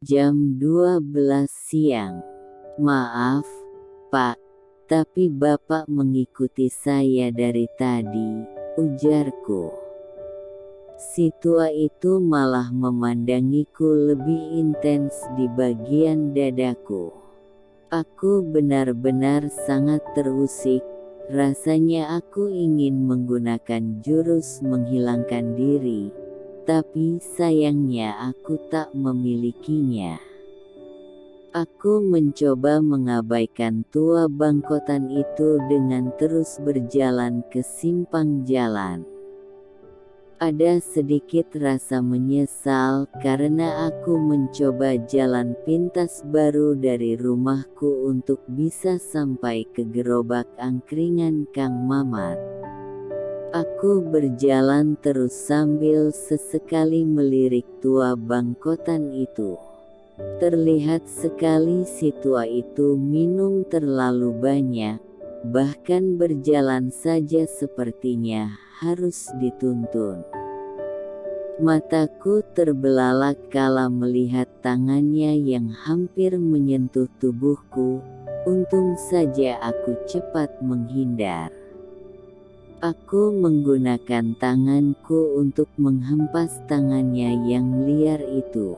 Jam 12 siang. Maaf, Pak, tapi Bapak mengikuti saya dari tadi, ujarku. Si tua itu malah memandangiku lebih intens di bagian dadaku. Aku benar-benar sangat terusik, rasanya aku ingin menggunakan jurus menghilangkan diri, tapi sayangnya aku tak memilikinya. Aku mencoba mengabaikan tua bangkotan itu dengan terus berjalan ke simpang jalan. Ada sedikit rasa menyesal karena aku mencoba jalan pintas baru dari rumahku untuk bisa sampai ke gerobak angkringan Kang Mamat. Aku berjalan terus sambil sesekali melirik tua bangkotan itu. Terlihat sekali si tua itu minum terlalu banyak, bahkan berjalan saja sepertinya harus dituntun. Mataku terbelalak kala melihat tangannya yang hampir menyentuh tubuhku, untung saja aku cepat menghindar. Aku menggunakan tanganku untuk menghempas tangannya yang liar itu.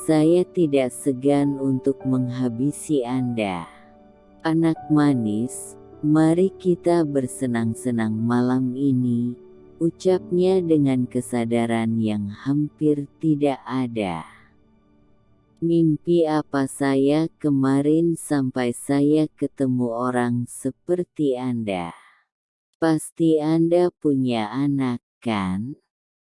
Saya tidak segan untuk menghabisi Anda. Anak manis, mari kita bersenang-senang malam ini, ucapnya dengan kesadaran yang hampir tidak ada. Mimpi apa saya kemarin sampai saya ketemu orang seperti Anda? Pasti Anda punya anak, kan?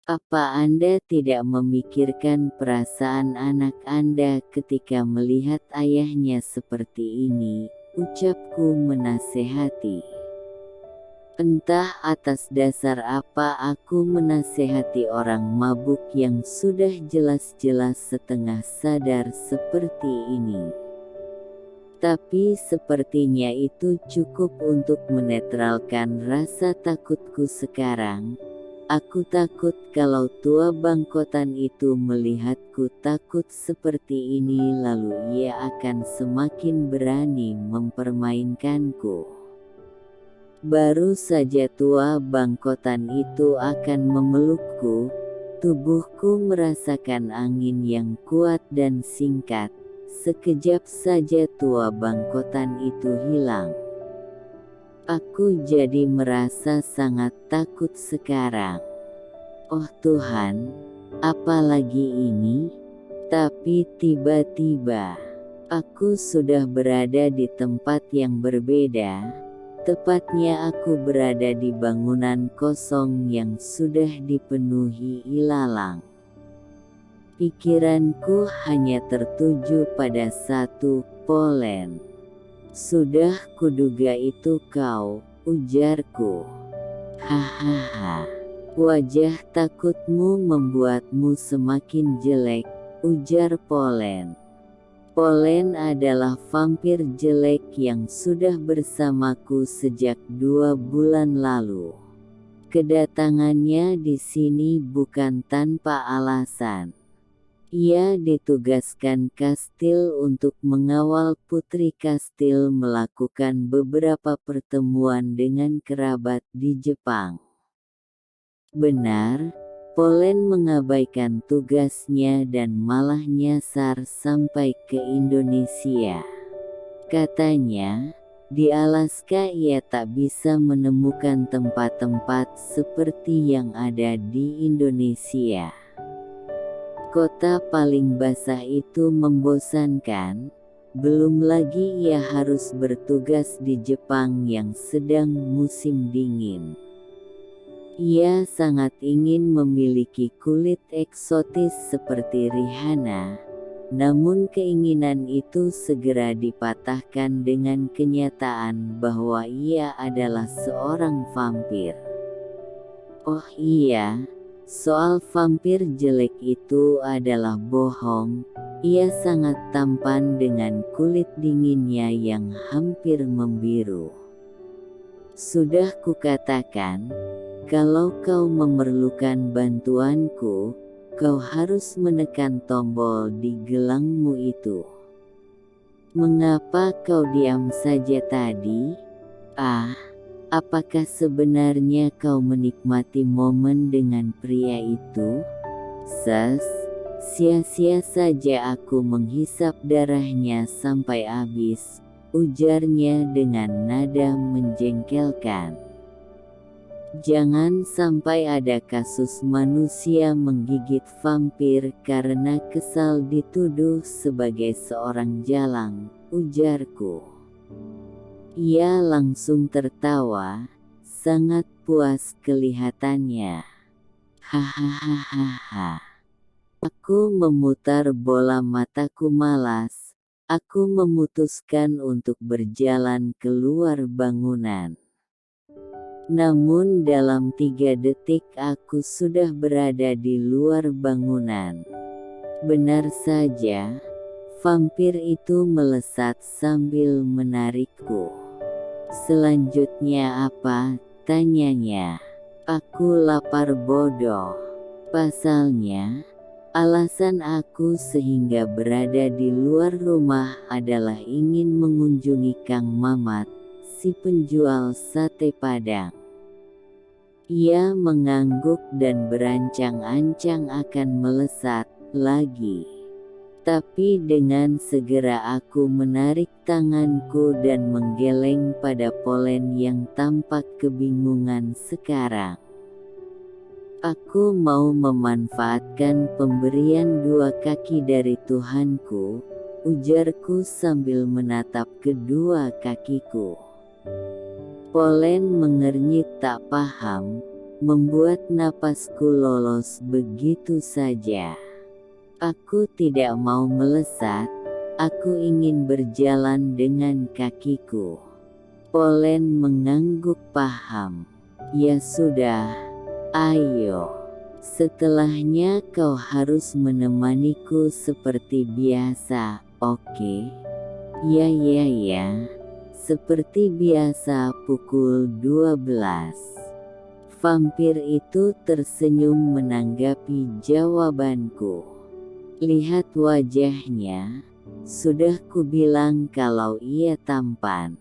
Apa Anda tidak memikirkan perasaan anak Anda ketika melihat ayahnya seperti ini? Ucapku menasehati. Entah atas dasar apa aku menasehati orang mabuk yang sudah jelas-jelas setengah sadar seperti ini. Tapi sepertinya itu cukup untuk menetralkan rasa takutku sekarang. Aku takut kalau tua bangkotan itu melihatku takut seperti ini lalu ia akan semakin berani mempermainkanku. Baru saja tua bangkotan itu akan memelukku, tubuhku merasakan angin yang kuat dan singkat. Sekejap saja tua bangkotan itu hilang. Aku jadi merasa sangat takut sekarang. Oh Tuhan, apalagi ini? Tapi tiba-tiba, aku sudah berada di tempat yang berbeda. Tepatnya aku berada di bangunan kosong yang sudah dipenuhi ilalang. Pikiranku hanya tertuju pada satu, Polen. Sudah kuduga itu kau, ujarku. Hahaha, wajah takutmu membuatmu semakin jelek, ujar Polen. Polen adalah vampir jelek yang sudah bersamaku sejak 2 bulan lalu. Kedatangannya di sini bukan tanpa alasan. Ia ditugaskan kastil untuk mengawal putri kastil melakukan beberapa pertemuan dengan kerabat di Jepang. Benar, Polen mengabaikan tugasnya dan malah nyasar sampai ke Indonesia. Katanya, di Alaska ia tak bisa menemukan tempat-tempat seperti yang ada di Indonesia. Kota paling basah itu membosankan, belum lagi ia harus bertugas di Jepang yang sedang musim dingin. Ia sangat ingin memiliki kulit eksotis seperti Rihanna, namun keinginan itu segera dipatahkan dengan kenyataan bahwa ia adalah seorang vampir. Oh iya, soal vampir jelek itu adalah bohong, ia sangat tampan dengan kulit dinginnya yang hampir membiru. Sudah kukatakan, kalau kau memerlukan bantuanku, kau harus menekan tombol di gelangmu itu. Mengapa kau diam saja tadi? Apakah sebenarnya kau menikmati momen dengan pria itu? Sia-sia saja aku menghisap darahnya sampai habis, ujarnya dengan nada menjengkelkan. Jangan sampai ada kasus manusia menggigit vampir karena kesal dituduh sebagai seorang jalang, ujarku. Ia langsung tertawa, sangat puas kelihatannya. Hahaha. Aku memutar bola mataku malas. Aku memutuskan untuk berjalan keluar bangunan. Namun dalam 3 detik aku sudah berada di luar bangunan. Benar saja, vampir itu melesat sambil menarikku. Selanjutnya apa? Tanyanya. Aku lapar bodoh. Pasalnya, alasan aku sehingga berada di luar rumah adalah ingin mengunjungi Kang Mamat, si penjual sate Padang. Ia mengangguk dan berancang-ancang akan melesat lagi. Tapi dengan segera aku menarik tanganku dan menggeleng pada Polen yang tampak kebingungan sekarang. Aku mau memanfaatkan pemberian 2 kaki dari Tuhanku, ujarku sambil menatap kedua kakiku. Polen mengernyit tak paham, membuat napasku lolos begitu saja. Aku tidak mau melesat, aku ingin berjalan dengan kakiku. Polen mengangguk paham. Ya sudah, ayo. Setelahnya kau harus menemaniku seperti biasa, oke? Ya. Seperti biasa pukul 12. Vampir itu tersenyum menanggapi jawabanku. Lihat wajahnya, sudah kubilang kalau ia tampan.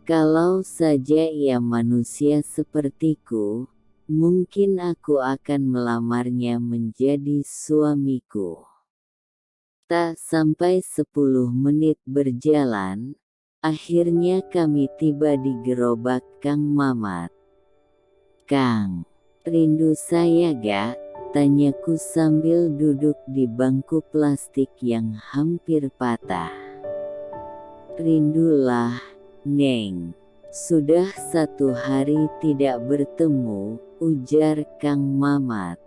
Kalau saja ia manusia sepertiku, mungkin aku akan melamarnya menjadi suamiku. Tak sampai 10 menit berjalan, akhirnya kami tiba di gerobak Kang Mamat. Kang, rindu saya gak? Tanyaku sambil duduk di bangku plastik yang hampir patah. Rindulah, Neng. Sudah 1 hari tidak bertemu, ujar Kang Mamat.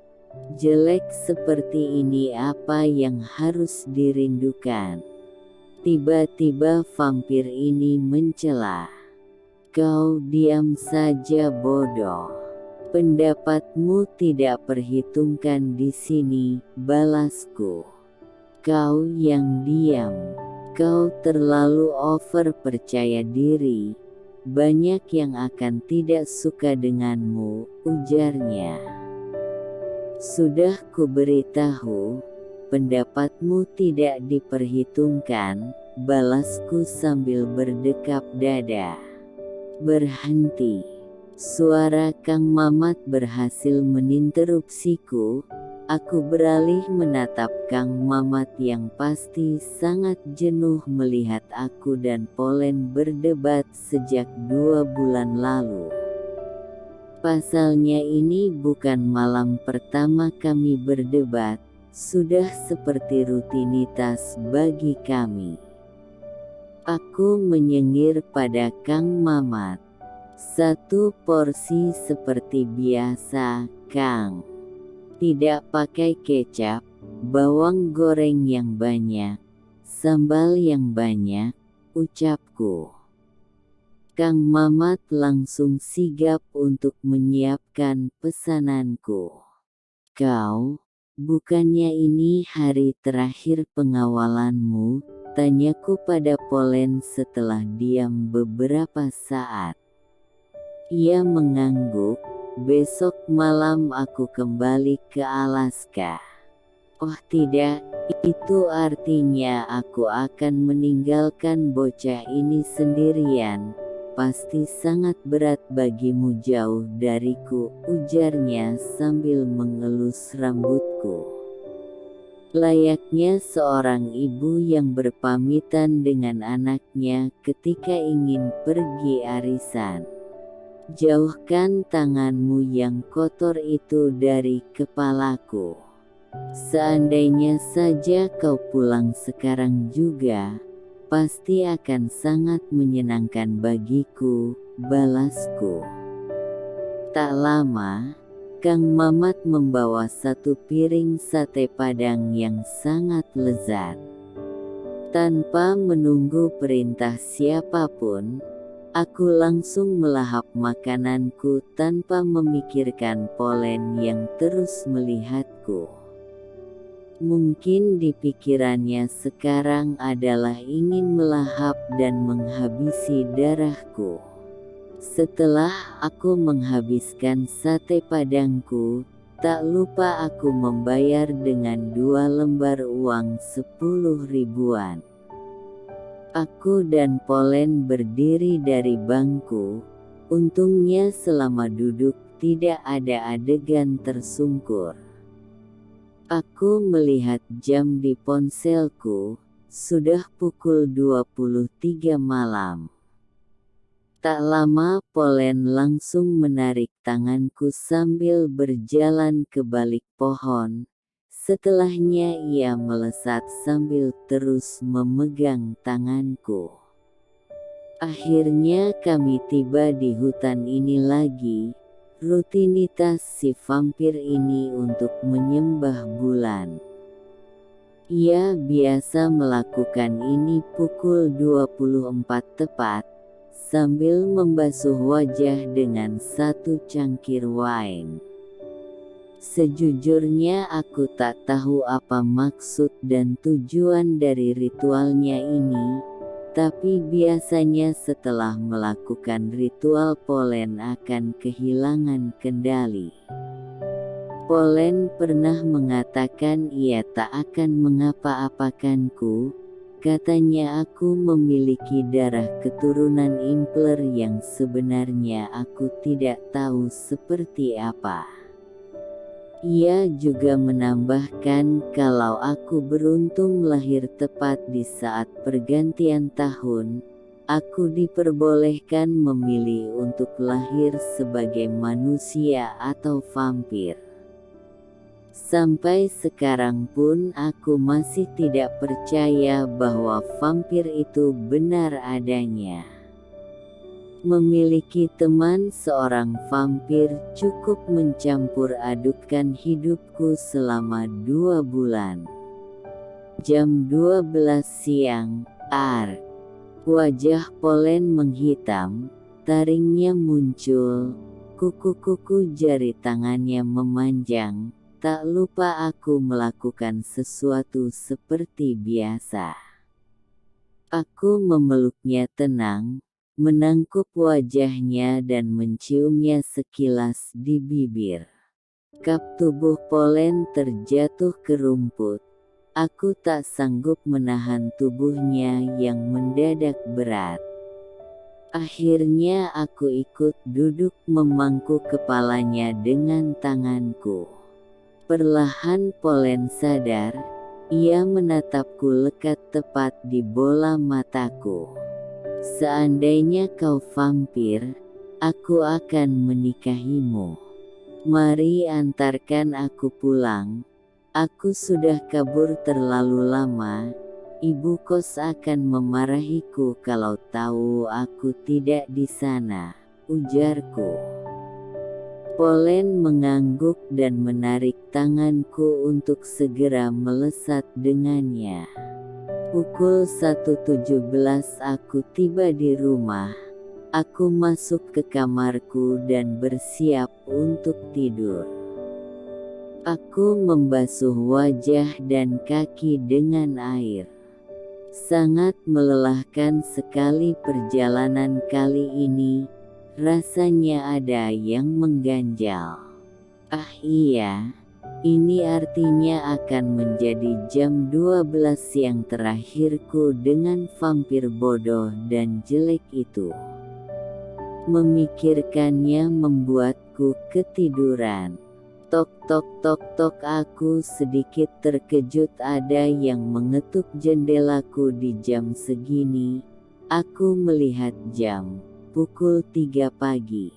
Jelek seperti ini apa yang harus dirindukan? Tiba-tiba vampir ini mencela. Kau diam saja bodoh. Pendapatmu tidak perhitungkan di sini, balasku. Kau yang diam. Kau terlalu over percaya diri. Banyak yang akan tidak suka denganmu, ujarnya. Sudah kuberitahu. Pendapatmu tidak diperhitungkan, balasku sambil berdekap dada. Berhenti. Suara Kang Mamat berhasil meninterupsiku. Aku beralih menatap Kang Mamat yang pasti sangat jenuh melihat aku dan Polen berdebat sejak 2 bulan lalu. Pasalnya ini bukan malam pertama kami berdebat. Sudah seperti rutinitas bagi kami. Aku menyengir pada Kang Mamat. 1 porsi seperti biasa, Kang. Tidak pakai kecap, bawang goreng yang banyak, sambal yang banyak, ucapku. Kang Mamat langsung sigap untuk menyiapkan pesananku. Kau, bukannya ini hari terakhir pengawalanmu? Tanyaku pada Polen setelah diam beberapa saat. Ia mengangguk. Besok malam aku kembali ke Alaska. Oh tidak, itu artinya aku akan meninggalkan bocah ini sendirian. Pasti sangat berat bagimu jauh dariku, ujarnya sambil mengelus rambutku. Layaknya seorang ibu yang berpamitan dengan anaknya ketika ingin pergi arisan. Jauhkan tanganmu yang kotor itu dari kepalaku. Seandainya saja kau pulang sekarang juga, pasti akan sangat menyenangkan bagiku, balasku. Tak lama, Kang Mamat membawa satu piring sate Padang yang sangat lezat. Tanpa menunggu perintah siapapun, aku langsung melahap makananku tanpa memikirkan Polen yang terus melihatku. Mungkin di pikirannya sekarang adalah ingin melahap dan menghabisi darahku. Setelah aku menghabiskan sate Padangku, tak lupa aku membayar dengan 2 lembar uang 10 ribuan. Aku dan Polen berdiri dari bangku, untungnya selama duduk tidak ada adegan tersungkur. Aku melihat jam di ponselku, sudah pukul 23 malam. Tak lama Polen langsung menarik tanganku sambil berjalan ke balik pohon. Setelahnya ia melesat sambil terus memegang tanganku. Akhirnya kami tiba di hutan ini lagi. Rutinitas si vampir ini untuk menyembah bulan. Ia biasa melakukan ini pukul 24 tepat, sambil membasuh wajah dengan satu cangkir wine. Sejujurnya aku tak tahu apa maksud dan tujuan dari ritualnya ini, tapi biasanya setelah melakukan ritual Polen akan kehilangan kendali. Polen pernah mengatakan ia tak akan mengapa-apakanku, katanya aku memiliki darah keturunan Impler yang sebenarnya aku tidak tahu seperti apa. Ia juga menambahkan kalau aku beruntung lahir tepat di saat pergantian tahun, aku diperbolehkan memilih untuk lahir sebagai manusia atau vampir. Sampai sekarang pun aku masih tidak percaya bahwa vampir itu benar adanya. Memiliki teman seorang vampir cukup mencampur adukkan hidupku selama 2 bulan. Jam 12 siang, wajah Polen menghitam, taringnya muncul, kuku-kuku jari tangannya memanjang, tak lupa aku melakukan sesuatu seperti biasa. Aku memeluknya tenang, menangkup wajahnya dan menciumnya sekilas di bibir. Kap tubuh Polen terjatuh ke rumput. Aku tak sanggup menahan tubuhnya yang mendadak berat. Akhirnya aku ikut duduk memangku kepalanya dengan tanganku. Perlahan Polen sadar, ia menatapku lekat tepat di bola mataku. Seandainya kau vampir, aku akan menikahimu. Mari antarkan aku pulang. Aku sudah kabur terlalu lama. Ibu kos akan memarahiku kalau tahu aku tidak di sana, ujarku. Polen mengangguk dan menarik tanganku untuk segera melesat dengannya. Pukul 1.17 aku tiba di rumah. Aku masuk ke kamarku dan bersiap untuk tidur. Aku membasuh wajah dan kaki dengan air. Sangat melelahkan sekali perjalanan kali ini, rasanya ada yang mengganjal. Ah iya, Ini artinya akan menjadi jam 12 siang terakhirku dengan vampir bodoh dan jelek itu. Memikirkannya membuatku ketiduran. Tok tok tok tok, aku sedikit terkejut ada yang mengetuk jendelaku di jam segini. Aku melihat jam, pukul 3 pagi.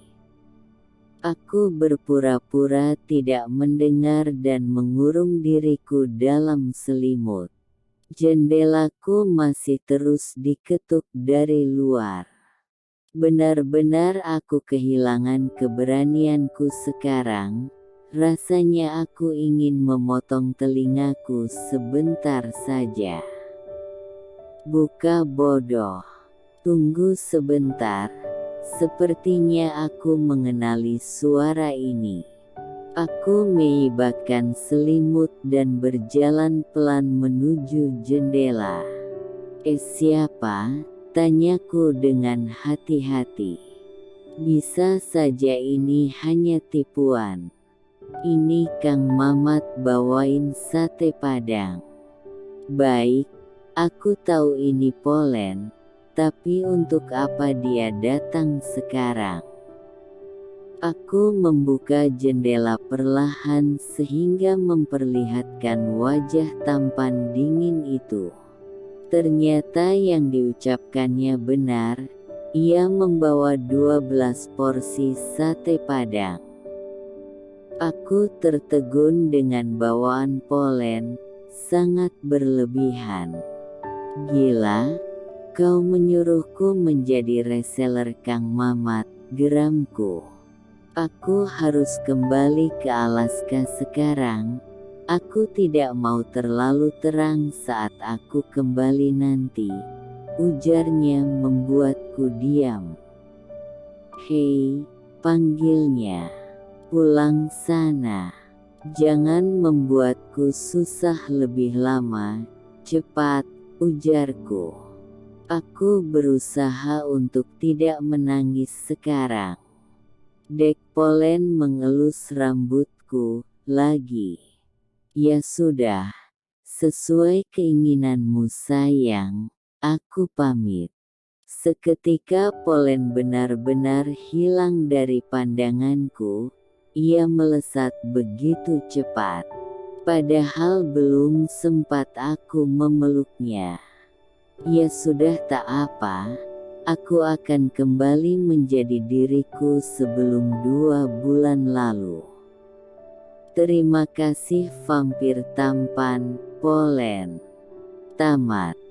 Aku berpura-pura tidak mendengar dan mengurung diriku dalam selimut. Jendelaku masih terus diketuk dari luar. Benar-benar aku kehilangan keberanianku sekarang. Rasanya aku ingin memotong telingaku sebentar saja. Buka bodoh. Tunggu sebentar. Sepertinya aku mengenali suara ini. Aku mengibarkan selimut dan berjalan pelan menuju jendela. Siapa? Tanyaku dengan hati-hati. Bisa saja ini hanya tipuan. Ini Kang Mamat bawain sate Padang. Baik, aku tahu ini Polen, tapi untuk apa dia datang sekarang? Aku membuka jendela perlahan sehingga memperlihatkan wajah tampan dingin itu. Ternyata yang diucapkannya benar, ia membawa 12 porsi sate Padang. Aku tertegun dengan bawaan Polen, sangat berlebihan. Gila, kau menyuruhku menjadi reseller Kang Mamat, geramku. Aku harus kembali ke Alaska sekarang. Aku tidak mau terlalu terang saat aku kembali nanti, ujarnya membuatku diam. Hei, panggilnya. Pulang sana. Jangan membuatku susah lebih lama, cepat, ujarku. Aku berusaha untuk tidak menangis sekarang. Dek Polen mengelus rambutku, lagi. Ya sudah, sesuai keinginanmu sayang, aku pamit. Seketika Polen benar-benar hilang dari pandanganku, ia melesat begitu cepat. Padahal belum sempat aku memeluknya. Ya sudah tak apa, aku akan kembali menjadi diriku sebelum 2 bulan lalu. Terima kasih vampir tampan, Polen. Tamat.